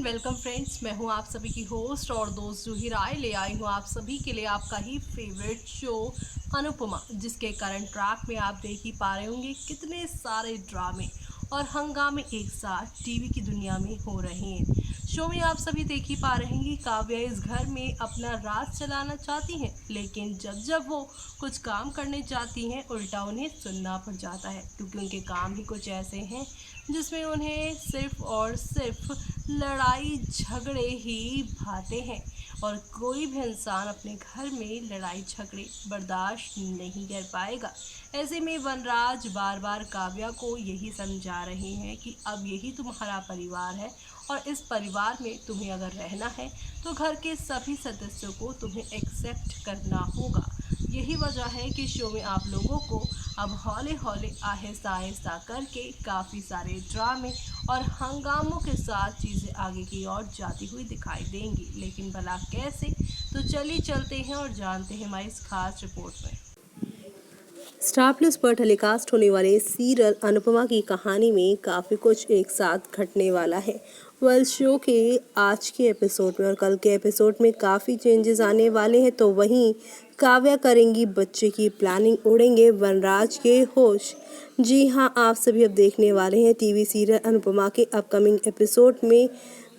Welcome friends. मैं हूं आप सभी की होस्ट और दोस्त जूही राय। ले आई हूं आप सभी के लिए आपका ही फेवरेट शो अनुपमा, जिसके करंट ट्रैक में आप देख ही पा रहे होंगे कितने सारे ड्रामे और हंगामे एक साथ टीवी की दुनिया में हो रहे हैं। शो में आप सभी देख ही पा रहे हैं कि काव्या इस घर में अपना राज चलाना चाहती हैं, लेकिन जब जब वो कुछ काम करने जाती हैं उल्टा उन्हें सुनना पड़ जाता है, क्योंकि उनके काम ही कुछ ऐसे हैं जिसमें उन्हें सिर्फ और सिर्फ लड़ाई झगड़े ही भाते हैं। और कोई भी इंसान अपने घर में लड़ाई झगड़े बर्दाश्त नहीं कर पाएगा। ऐसे में वनराज बार बार काव्या को यही समझा रहे हैं कि अब यही तुम्हारा परिवार है और इस परिवार में तुम्हें अगर रहना है तो घर के सभी सदस्यों को तुम्हें एक्सेप्ट करना होगा। यही वजह है कि शो में आप लोगों को अब हौले हौले आहिस्ता आहिस्ता करके काफ़ी सारे ड्रामे और हंगामों के साथ चीज़ें आगे की ओर जाती हुई दिखाई देंगी। लेकिन भला कैसे, तो चलिए चलते हैं और जानते हैं हमारी इस खास रिपोर्ट में। स्टार प्लस पर टेलीकास्ट होने वाले सीरियल अनुपमा की कहानी में काफ़ी कुछ एक साथ घटने वाला है। शो के आज के एपिसोड में और कल के एपिसोड में काफ़ी चेंजेस आने वाले हैं, तो वहीं काव्या करेंगी बच्चे की प्लानिंग, उड़ेंगे वनराज के होश। जी हाँ, आप सभी अब देखने वाले हैं टीवी सीरियल अनुपमा के अपकमिंग एपिसोड में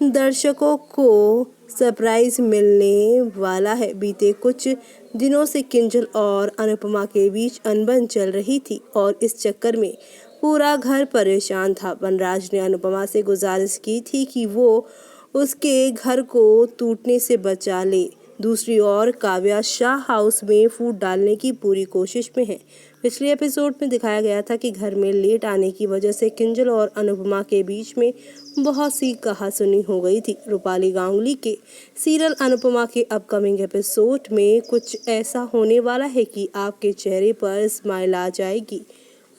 दर्शकों को सरप्राइज मिलने वाला है। बीते कुछ दिनों से किंजल और अनुपमा के बीच अनबन चल रही थी और इस चक्कर में पूरा घर परेशान था। वनराज ने अनुपमा से गुजारिश की थी कि वो उसके घर को टूटने से बचा ले। दूसरी ओर काव्या शाह हाउस में फूट डालने की पूरी कोशिश में है। पिछले एपिसोड में दिखाया गया था कि घर में लेट आने की वजह से किंजल और अनुपमा के बीच में बहुत सी कहासुनी हो गई थी। रूपाली गांगुली के सीरियल अनुपमा के अपकमिंग एपिसोड में कुछ ऐसा होने वाला है कि आपके चेहरे पर स्माइल आ जाएगी।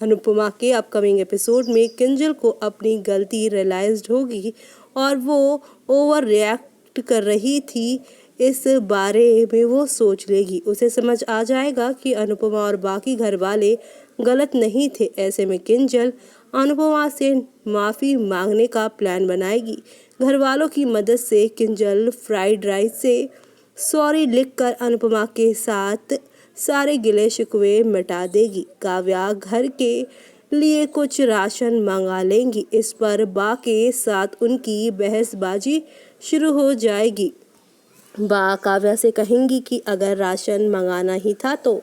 अनुपमा के अपकमिंग एपिसोड में किंजल को अपनी गलती रियलाइज्ड होगी और वो ओवर रिएक्ट कर रही थी। इस बारे में वो सोच लेगी, उसे समझ आ जाएगा कि अनुपमा और बाकी घर वाले गलत नहीं थे। ऐसे में किंजल अनुपमा से माफ़ी मांगने का प्लान बनाएगी। घर वालों की मदद से किंजल फ्राइड राइस से सॉरी लिखकर अनुपमा के साथ सारे गिले शिकवे मिटा देगी। काव्या घर के लिए कुछ राशन मंगा लेंगी। इस पर बा के साथ उनकी बहसबाजी शुरू हो जाएगी। बा काव्या से कहेंगी कि अगर राशन मंगाना ही था तो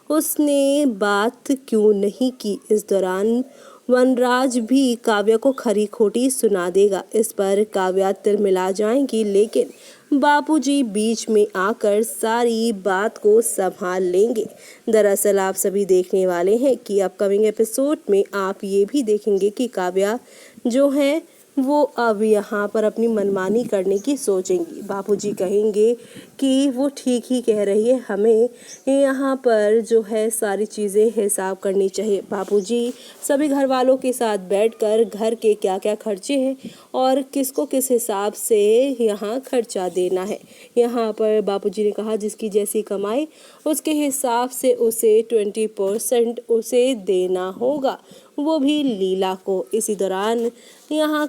उसने बात क्यों नहीं की। इस दौरान वनराज भी काव्या को खरी खोटी सुना देगा। इस पर काव्या तिलमिला जाएंगी, लेकिन बापूजी बीच में आकर सारी बात को संभाल लेंगे। दरअसल आप सभी देखने वाले हैं कि अपकमिंग एपिसोड में आप ये भी देखेंगे कि काव्या जो है वो अब यहाँ पर अपनी मनमानी करने की सोचेंगी। बापूजी कहेंगे कि वो ठीक ही कह रही है, हमें यहाँ पर जो है सारी चीज़ें हिसाब करनी चाहिए। बापूजी सभी घर वालों के साथ बैठकर घर के क्या क्या खर्चे हैं और किसको किस हिसाब से यहाँ खर्चा देना है। यहाँ पर बापूजी ने कहा जिसकी जैसी कमाई उसके हिसाब से उसे 20% उसे देना होगा, वो भी लीला को। इसी दौरान यहाँ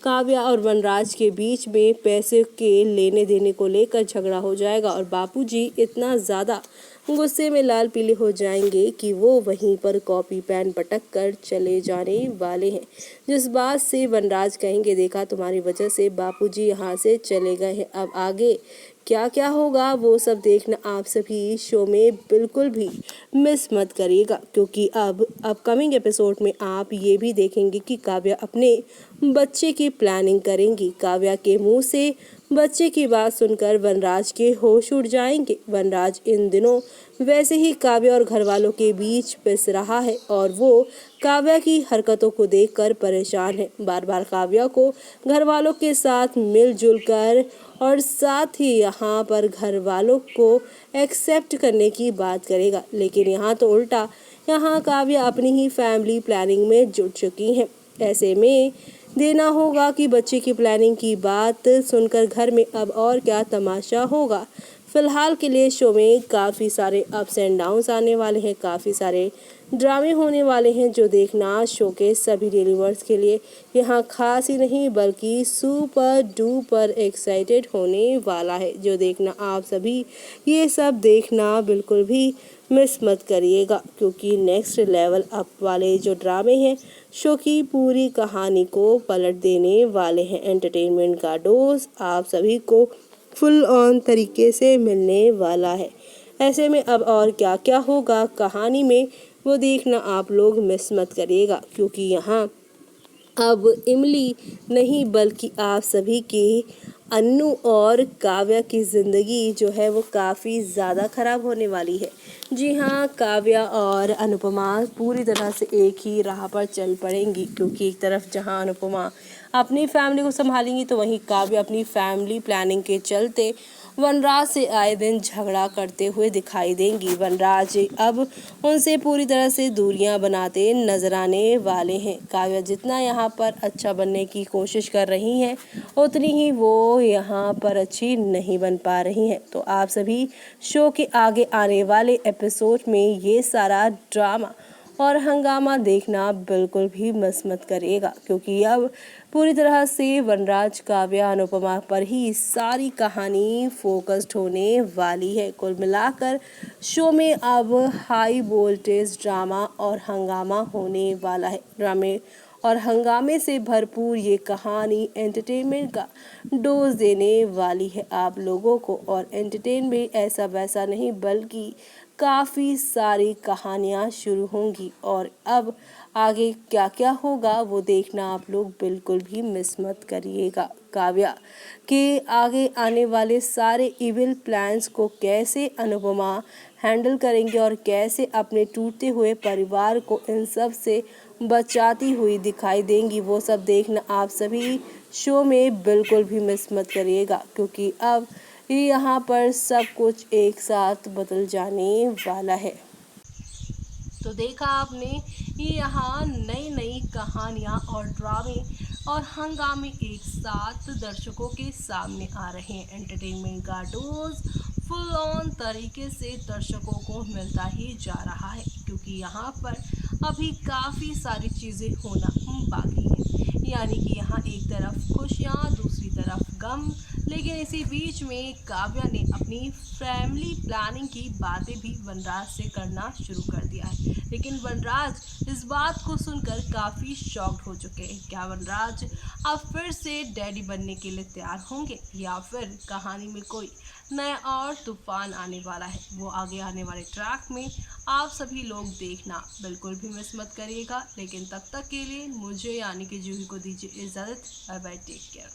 काव्या और वनराज के बीच में पैसे के लेने देने को लेकर झगड़ा हो जाएगा और बापूजी इतना ज़्यादा गुस्से में लाल पीले हो जाएंगे कि वो वहीं पर कॉपी पेन पटक कर चले जाने वाले हैं। जिस बात से वनराज कहेंगे देखा तुम्हारी वजह से बापूजी यहाँ से चले गए हैं। अब आगे क्या क्या होगा वो सब देखना आप सभी शो में बिल्कुल भी मिस मत करिएगा, क्योंकि अब अपकमिंग एपिसोड में आप ये भी देखेंगे कि काव्या अपने बच्चे की प्लानिंग करेंगी। काव्या के मुंह से बच्चे की बात सुनकर वनराज के होश उड़ जाएंगे। वनराज इन दिनों वैसे ही काव्या और घर वालों के बीच पिस रहा है और वो काव्या की हरकतों को देखकर परेशान है। बार बार काव्या को घर वालों के साथ मिलजुल कर और साथ ही यहाँ पर घर वालों को एक्सेप्ट करने की बात करेगा, लेकिन यहाँ तो उल्टा, यहाँ काव्या अपनी ही फैमिली प्लानिंग में जुट चुकी हैं। ऐसे में देना होगा कि बच्चे की प्लानिंग की बात सुनकर घर में अब और क्या तमाशा होगा। फ़िलहाल के लिए शो में काफ़ी सारे अप्स एंड डाउन्स आने वाले हैं, काफ़ी सारे ड्रामे होने वाले हैं, जो देखना शो के सभी डेलीवर्स के लिए यहाँ खास ही नहीं बल्कि सुपर डुपर एक्साइटेड होने वाला है। जो देखना आप सभी ये सब देखना बिल्कुल भी मिस मत करिएगा, क्योंकि नेक्स्ट लेवल अप वाले जो ड्रामे हैं शो की पूरी कहानी को पलट देने वाले हैं। एंटरटेनमेंट का डोज आप सभी को फुल ऑन तरीके से मिलने वाला है। ऐसे में अब और क्या क्या होगा कहानी में वो देखना आप लोग मिस मत करिएगा, क्योंकि यहाँ अब इमली नहीं बल्कि आप सभी की अन्नू और काव्या की ज़िंदगी जो है वो काफ़ी ज़्यादा ख़राब होने वाली है। जी हाँ, काव्या और अनुपमा पूरी तरह से एक ही राह पर चल पड़ेंगी, क्योंकि एक तरफ जहाँ अनुपमा अपनी फैमिली को संभालेंगी तो वहीं काव्या अपनी फैमिली प्लानिंग के चलते वनराज से आए दिन झगड़ा करते हुए दिखाई देंगी। वनराज अब उनसे पूरी तरह से दूरियां बनाते नजर आने वाले हैं। काव्या जितना यहाँ पर अच्छा बनने की कोशिश कर रही हैं उतनी ही वो यहाँ पर अच्छी नहीं बन पा रही हैं। तो आप सभी शो के आगे आने वाले एपिसोड में ये सारा ड्रामा और हंगामा देखना बिल्कुल भी मिस मत करिएगा, क्योंकि अब पूरी तरह से वनराज काव्या अनुपमा पर ही सारी कहानी फोकस्ड होने वाली है। कुल मिलाकर शो में अब हाई वोल्टेज ड्रामा और हंगामा होने वाला है। ड्रामे और हंगामे से भरपूर ये कहानी एंटरटेनमेंट का डोज देने वाली है आप लोगों को। और एंटरटेनमेंट ऐसा वैसा नहीं बल्कि काफ़ी सारी कहानियाँ शुरू होंगी, और अब आगे क्या क्या होगा वो देखना आप लोग बिल्कुल भी मिस मत करिएगा। काव्या के आगे आने वाले सारे इविल प्लान्स को कैसे अनुपमा हैंडल करेंगे और कैसे अपने टूटते हुए परिवार को इन सब से बचाती हुई दिखाई देंगी, वो सब देखना आप सभी शो में बिल्कुल भी मिस मत करिएगा, क्योंकि अब यहाँ पर सब कुछ एक साथ बदल जाने वाला है। तो देखा आपने ये यहाँ नई नई कहानियाँ और ड्रामे और हंगामे एक साथ दर्शकों के सामने आ रहे हैं। एंटरटेनमेंट का डोज फुल ऑन तरीके से दर्शकों को मिलता ही जा रहा है, क्योंकि यहाँ पर अभी काफ़ी सारी चीज़ें होना बाकी है। यानी कि यहाँ एक तरफ खुशियाँ दूसरी तरफ गम, लेकिन इसी बीच में काव्या ने अपनी फैमिली प्लानिंग की बातें भी वनराज से करना शुरू कर दिया है। लेकिन वनराज इस बात को सुनकर काफ़ी शॉक्ड हो चुके हैं। क्या वनराज अब फिर से डैडी बनने के लिए तैयार होंगे, या फिर कहानी में कोई नया और तूफान आने वाला है? वो आगे आने वाले ट्रैक में आप सभी लोग देखना बिल्कुल भी मिस मत करिएगा। लेकिन तब तक के लिए मुझे यानी कि जूही को दीजिए इजाज़त। Bye bye, take care.